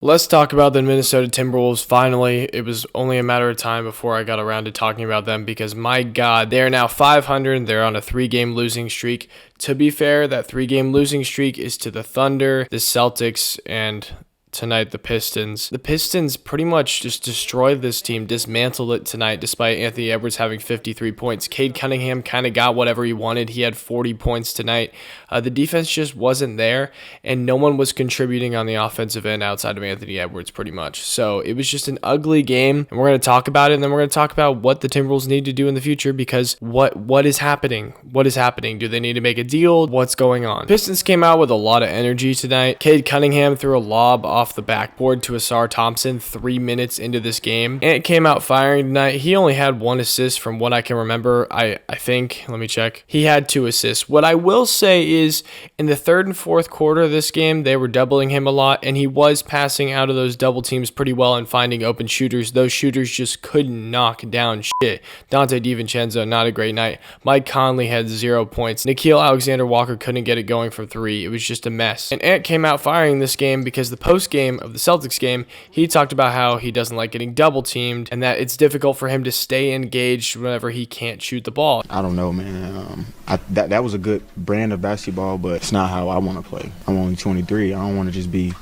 Let's talk about the Minnesota Timberwolves. Finally, it was only a matter of time before I got around to talking about them because, my God, they are now 500. They're on a 3-game losing streak. To be fair, that 3-game losing streak is to the Thunder, the Celtics, and tonight the Pistons. The Pistons pretty much just destroyed this team, dismantled it tonight despite Anthony Edwards having 53 points. Cade Cunningham kind of got whatever he wanted. He had 40 points tonight. The defense just wasn't there, and no one was contributing on the offensive end outside of Anthony Edwards pretty much. So it was just an ugly game, and we're going to talk about it, and then we're going to talk about what the Timberwolves need to do in the future because what is happening? What is happening? Do they need to make a deal? What's going on? Pistons came out with a lot of energy tonight. Cade Cunningham threw a lob off the backboard to Asar Thompson 3 minutes into this game, and it came out firing tonight. He only had 1 assist from what I can remember. I think, let me check. He had 2 assists. What I will say is in the third and fourth quarter of this game, they were doubling him a lot, and he was passing out of those double teams pretty well and finding open shooters. Those shooters just couldn't knock down shit. Dante DiVincenzo, not a great night. Mike Conley had 0 points. Nickeil Alexander-Walker couldn't get it going from 3. It was just a mess. And Ant came out firing this game because the post game of the Celtics game, he talked about how he doesn't like getting double teamed and that it's difficult for him to stay engaged whenever he can't shoot the ball. I don't know, man. That was a good brand of basketball, but it's not how I want to play. I'm only 23. I don't want to just be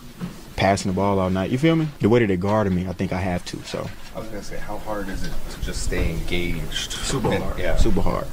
passing the ball all night. You feel me? The way that they guarded me, I think I have to. So I was gonna say, how hard is it to just stay engaged? super hard. Yeah. Super hard.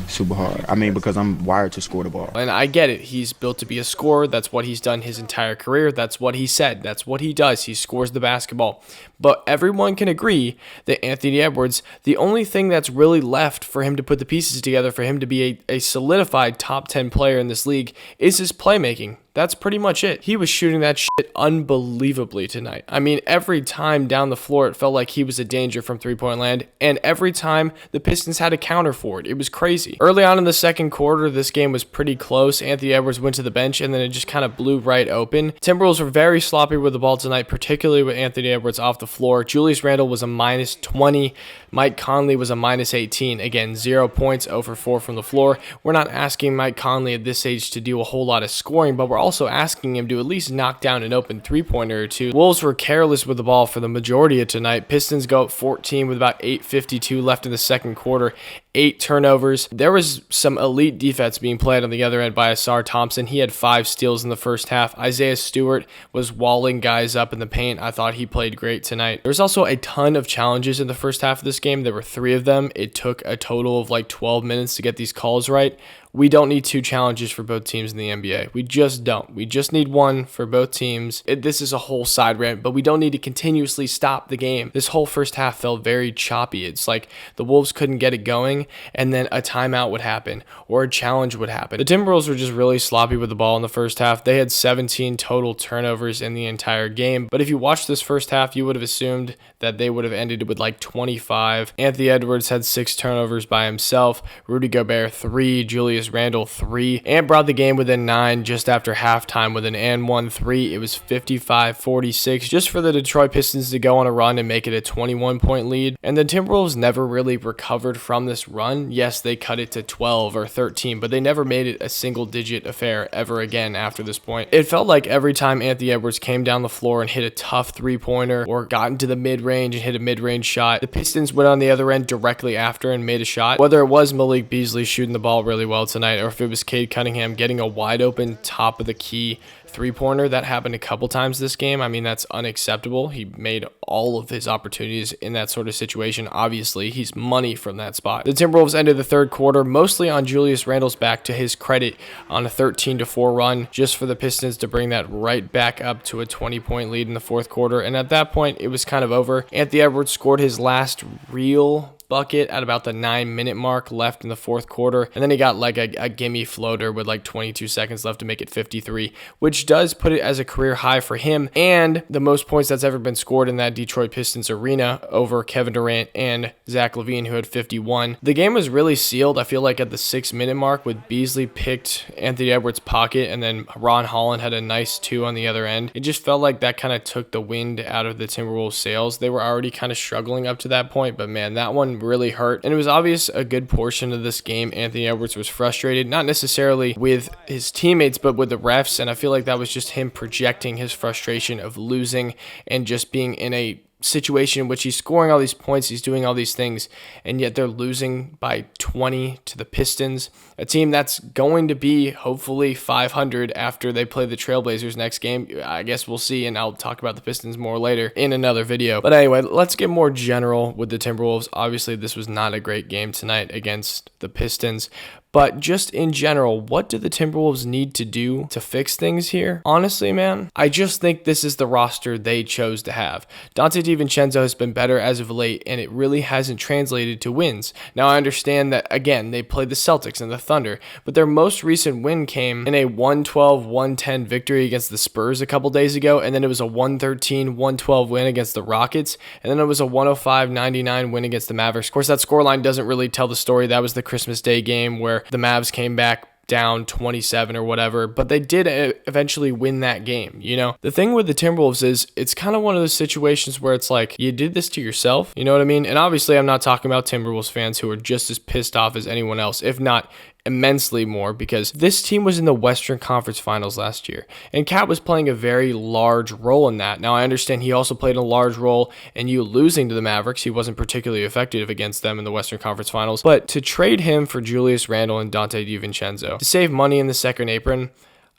Super hard. I mean, because I'm wired to score the ball. And I get it. He's built to be a scorer. That's what he's done his entire career. That's what he said. That's what he does. He scores the basketball. But everyone can agree that Anthony Edwards, the only thing that's really left for him to put the pieces together, for him to be a solidified top 10 player in this league, is his playmaking. That's pretty much it. He was shooting that shit unbelievably tonight. I mean, every time down the floor, it felt like he was a danger from three-point land, and every time the Pistons had a counter for it. It was crazy. Early on in the second quarter, this game was pretty close. Anthony Edwards went to the bench, and then it just kind of blew right open. Timberwolves were very sloppy with the ball tonight, particularly with Anthony Edwards off the floor. Julius Randle was a minus 20. Mike Conley was a minus 18. Again, 0 points, 0 for 4 from the floor. We're not asking Mike Conley at this age to do a whole lot of scoring, but we're also asking him to at least knock down an open three-pointer or two. Wolves were careless with the ball for the majority of tonight. Pistons go up 14 with about 8:52 left in the second quarter. 8 turnovers. There was some elite defense being played on the other end by Asar Thompson. He had 5 steals in the first half. Isaiah Stewart was walling guys up in the paint. I thought he played great tonight. There was also a ton of challenges in the first half of this game. There were 3 of them. It took a total of like 12 minutes to get these calls right. We don't need 2 challenges for both teams in the NBA. We just don't. We just need 1 for both teams. This is a whole side rant, but we don't need to continuously stop the game. This whole first half felt very choppy. It's like the Wolves couldn't get it going, and then a timeout would happen or a challenge would happen. The Timberwolves were just really sloppy with the ball in the first half. They had 17 total turnovers in the entire game, but if you watched this first half, you would have assumed that they would have ended with like 25. Anthony Edwards had 6 turnovers by himself. Rudy Gobert 3. Julius Randle 3. Ant brought the game within 9 just after halftime with an and 1-3. It was 55-46 just for the Detroit Pistons to go on a run and make it a 21-point lead. And the Timberwolves never really recovered from this run. Yes, they cut it to 12 or 13, but they never made it a single-digit affair ever again after this point. It felt like every time Anthony Edwards came down the floor and hit a tough three-pointer or got into the mid-range and hit a mid-range shot, the Pistons went on the other end directly after and made a shot. Whether it was Malik Beasley shooting the ball really well tonight or if it was Cade Cunningham getting a wide open top of the key three-pointer, that happened a couple times this game. I mean, that's unacceptable. He made all of his opportunities in that sort of situation. Obviously, he's money from that spot. The Timberwolves ended the third quarter mostly on Julius Randle's back, to his credit, on a 13-4 run, just for the Pistons to bring that right back up to a 20-point lead in the fourth quarter. And at that point, it was kind of over. Anthony Edwards scored his last real bucket at about the 9-minute mark left in the fourth quarter, and then he got like a gimme floater with like 22 seconds left to make it 53, which does put it as a career high for him and the most points that's ever been scored in that Detroit Pistons arena over Kevin Durant and Zach LaVine, who had 51. The game was really sealed, I feel like, at the 6-minute mark, with Beasley picked Anthony Edwards' pocket, and then Ron Holland had a nice 2 on the other end. It just felt like that kind of took the wind out of the Timberwolves' sails. They were already kind of struggling up to that point, but man, that one team really hurt. And it was obvious a good portion of this game, Anthony Edwards was frustrated, not necessarily with his teammates, but with the refs. And I feel like that was just him projecting his frustration of losing and just being in a situation in which he's scoring all these points, he's doing all these things, and yet they're losing by 20 to the Pistons, a team that's going to be hopefully 500 after they play the Trailblazers next game. I guess we'll see, and I'll talk about the Pistons more later in another video. But anyway, let's get more general with the Timberwolves. Obviously, this was not a great game tonight against the Pistons. But just in general, what do the Timberwolves need to do to fix things here? Honestly, man, I just think this is the roster they chose to have. Donte DiVincenzo has been better as of late, and it really hasn't translated to wins. Now, I understand that, again, they played the Celtics and the Thunder, but their most recent win came in a 112-110 victory against the Spurs a couple days ago, and then it was a 113-112 win against the Rockets, and then it was a 105-99 win against the Mavericks. Of course, that scoreline doesn't really tell the story. That was the Christmas Day game where the Mavs came back down 27 or whatever, but they did eventually win that game. You know, the thing with the Timberwolves is it's kind of one of those situations where it's like you did this to yourself, you know what I mean? And obviously I'm not talking about Timberwolves fans who are just as pissed off as anyone else, if not immensely more, because this team was in the Western Conference Finals last year, and Cat was playing a very large role in that. Now, I understand he also played a large role in you losing to the Mavericks. He wasn't particularly effective against them in the Western Conference Finals, but to trade him for Julius Randle and Donte DiVincenzo to save money in the second apron,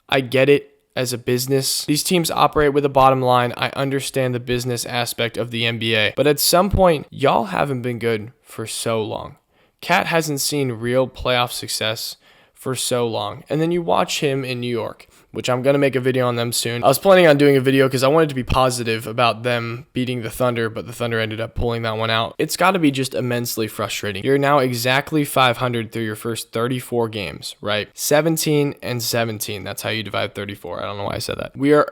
I get it. As a business, these teams operate with a bottom line. I understand the business aspect of the NBA, but at some point, y'all haven't been good for so long. Cat hasn't seen real playoff success for so long. And then you watch him in New York, which I'm going to make a video on them soon. I was planning on doing a video because I wanted to be positive about them beating the Thunder, but the Thunder ended up pulling that one out. It's got to be just immensely frustrating. You're now exactly 500 through your first 34 games, right? 17-17. That's how you divide 34. I don't know why I said that. We are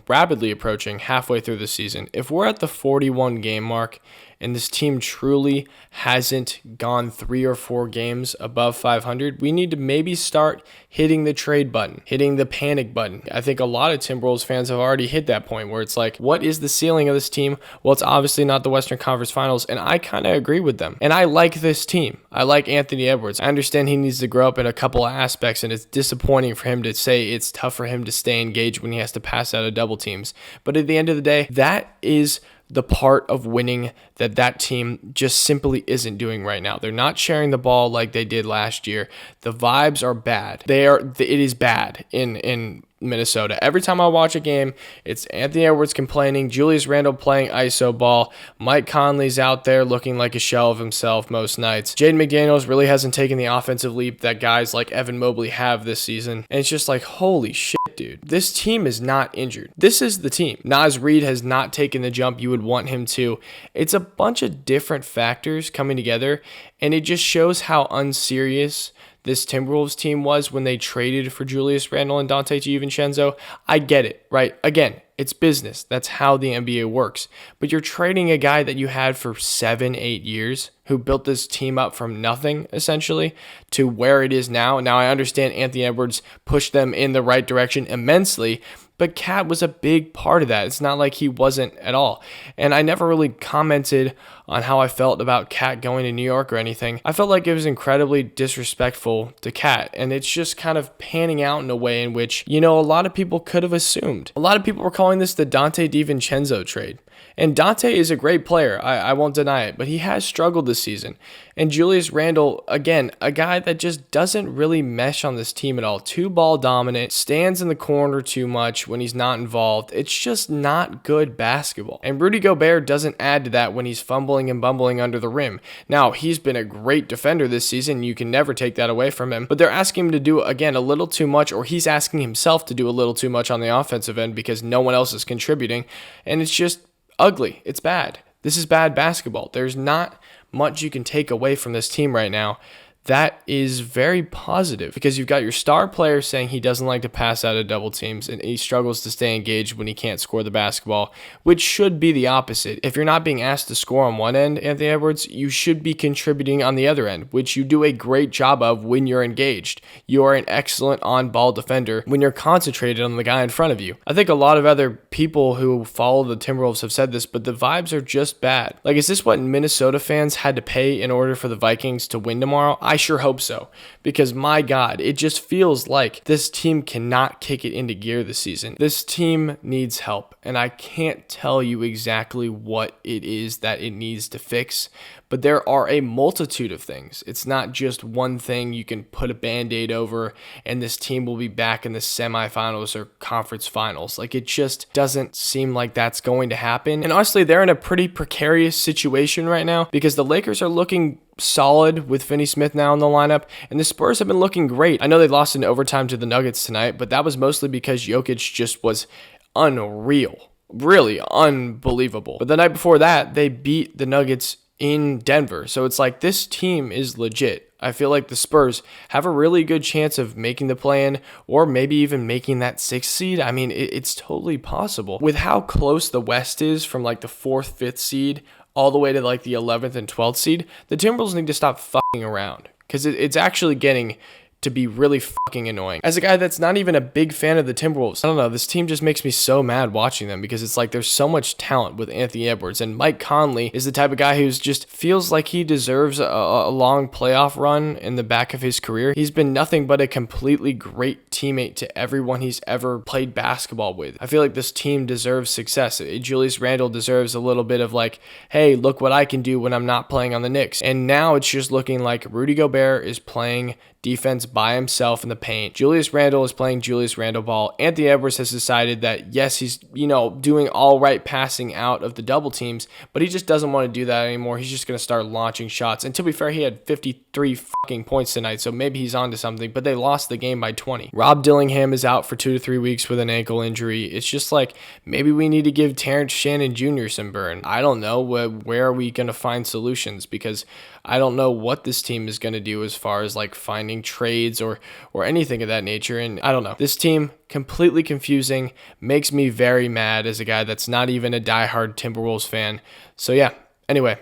rapidly approaching halfway through the season. If we're at the 41 game mark, and this team truly hasn't gone 3 or 4 games above 500, we need to maybe start hitting the trade button, hitting the panic button. I think a lot of Timberwolves fans have already hit that point where it's like, what is the ceiling of this team? Well, it's obviously not the Western Conference Finals, and I kind of agree with them. And I like this team. I like Anthony Edwards. I understand he needs to grow up in a couple of aspects, and it's disappointing for him to say it's tough for him to stay engaged when he has to pass out of double teams. But at the end of the day, that is the part of winning that team just simply isn't doing right now. They're not sharing the ball like they did last year. The vibes are bad. It is bad in Minnesota. Every time I watch a game, it's Anthony Edwards complaining, Julius Randle playing ISO ball, Mike Conley's out there looking like a shell of himself most nights. Jaden McDaniels really hasn't taken the offensive leap that guys like Evan Mobley have this season. And it's just like, holy shit, dude. This team is not injured. This is the team. Naz Reid has not taken the jump you would want him to. It's a bunch of different factors coming together, and it just shows how unserious this Timberwolves team was when they traded for Julius Randle and Donte DiVincenzo. I get it, right? Again, it's business. That's how the NBA works. But you're trading a guy that you had for 7-8 years, who built this team up from nothing, essentially, to where it is now. Now, I understand Anthony Edwards pushed them in the right direction immensely, but Cat was a big part of that. It's not like he wasn't at all. And I never really commented on how I felt about Cat going to New York or anything. I felt like it was incredibly disrespectful to Cat. And it's just kind of panning out in a way in which, a lot of people could have assumed. A lot of people were calling this the Donte DiVincenzo trade. And Donte is a great player. I won't deny it, but he has struggled this season. And Julius Randle, again, a guy that just doesn't really mesh on this team at all. 2-ball dominant, stands in the corner too much when he's not involved. It's just not good basketball. And Rudy Gobert doesn't add to that when he's fumbling and bumbling under the rim. Now, he's been a great defender this season. You can never take that away from him. But they're asking him to do, again, a little too much, or he's asking himself to do a little too much on the offensive end because no one else is contributing. And it's just ugly. It's bad. This is bad basketball. There's not much you can take away from this team right now. that is very positive because you've got your star player saying he doesn't like to pass out of double teams and he struggles to stay engaged when he can't score the basketball, which should be the opposite. If you're not being asked to score on one end, Anthony Edwards, you should be contributing on the other end, which you do a great job of when you're engaged. You are an excellent on-ball defender when you're concentrated on the guy in front of you. I think a lot of other people who follow the Timberwolves have said this, but the vibes are just bad. Like, is this what Minnesota fans had to pay in order for the Vikings to win tomorrow? I sure hope so, because my God, it just feels like this team cannot kick it into gear this season. This team needs help, and I can't tell you exactly what it is that it needs to fix, but there are a multitude of things. It's not just one thing you can put a Band-Aid over and this team will be back in the semifinals or conference finals. Like, it just doesn't seem like that's going to happen. And honestly, they're in a pretty precarious situation right now because the Lakers are looking solid with Finney Smith now in the lineup, and the Spurs have been looking great. I know they lost in overtime to the Nuggets tonight, but that was mostly because Jokic just was unreal. Really unbelievable. But the night before that, they beat the Nuggets in Denver. So it's like this team is legit. I feel like the Spurs have a really good chance of making the play-in or maybe even making that 6th seed. I mean, it's totally possible. With how close the West is from like the 4th, 5th seed all the way to like the 11th and 12th seed, the Timberwolves need to stop fucking around because it's actually getting to be really fucking annoying. As a guy that's not even a big fan of the Timberwolves, I don't know, this team just makes me so mad watching them because it's like there's so much talent with Anthony Edwards, and Mike Conley is the type of guy who's just feels like he deserves a long playoff run in the back of his career. He's been nothing but a completely great teammate to everyone he's ever played basketball with. I feel like this team deserves success. Julius Randle deserves a little bit of like, hey, look what I can do when I'm not playing on the Knicks. And now it's just looking like Rudy Gobert is playing defense by himself in the paint. Julius Randle is playing Julius Randle ball. Anthony Edwards has decided that, yes, he's, doing all right passing out of the double teams, but he just doesn't want to do that anymore. He's just going to start launching shots. And to be fair, he had 53 fucking points tonight, so maybe he's onto something, but they lost the game by 20. Rob Dillingham is out for 2 to 3 weeks with an ankle injury. It's just like, maybe we need to give Terrence Shannon Jr. some burn. I don't know. Where are we going to find solutions? Because I don't know what this team is going to do as far as like finding trades or anything of that nature. And I don't know. This team, completely confusing, makes me very mad as a guy that's not even a diehard Timberwolves fan. So yeah, anyway,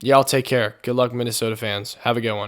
y'all take care. Good luck, Minnesota fans. Have a good one.